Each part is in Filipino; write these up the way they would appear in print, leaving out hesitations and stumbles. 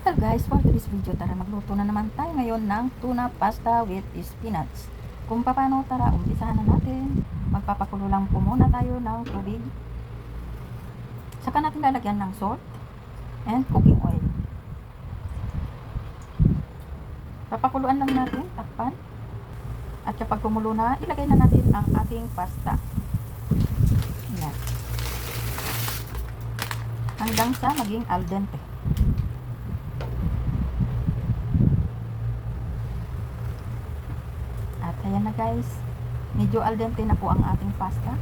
Hello guys, for today's video, tara magluto na naman tayo ngayon ng tuna pasta with spinach. Kung paano, tara umpisahan na natin. Magpapakulo lang po muna tayo ng tubig. Saka natin lalagyan ng salt and cooking oil. Papakuluan lang natin, takpan. At kapag kumulo na, ilagay na natin ang ating pasta. Ayan. Hanggang sa maging al dente. At ayan na guys, medyo al dente na po ang ating pasta.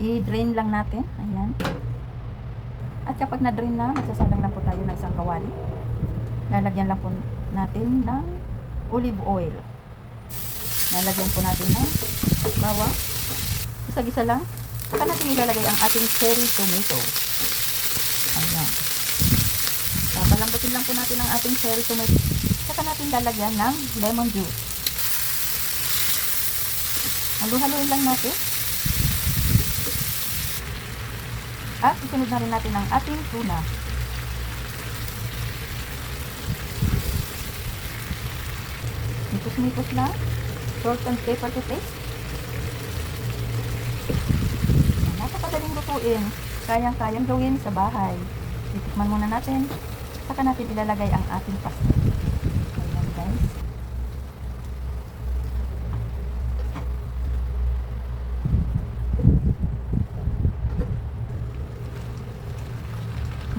I-drain lang natin, ayan. At kapag na-drain na, magsasalang lang po tayo ng isang kawali. Lalagyan lang po natin ng olive oil. Lalagyan po natin ng bawang. Isa-gisa lang. Saka natin ilalagay ang ating cherry tomato. Ayan. Papalambutin lang po natin ang ating cherry tomato. Saka natin lalagyan ng lemon juice. Halu-haluin lang natin. At isunod na rin natin ang ating tuna. Mipos-mipos lang. Salt and pepper to taste. Napakadaling lutuin. Kayang-kayang gawin sa bahay. Titikman muna natin. Saka natin ilalagay ang ating pasta. Ayan guys.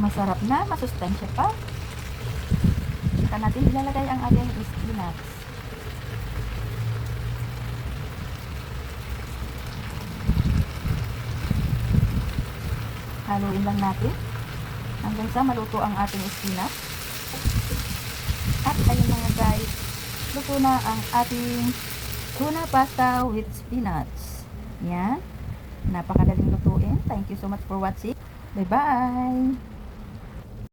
Masarap na, masustansya pa. Saka natin ilalagay ang ating spinach. Haluin lang natin hanggang sa maluto ang ating spinach. At ayun mga guys, luto na ang ating tuna pasta with spinach. Yan, napakadaling lutuin. Thank you so much for watching. Bye bye.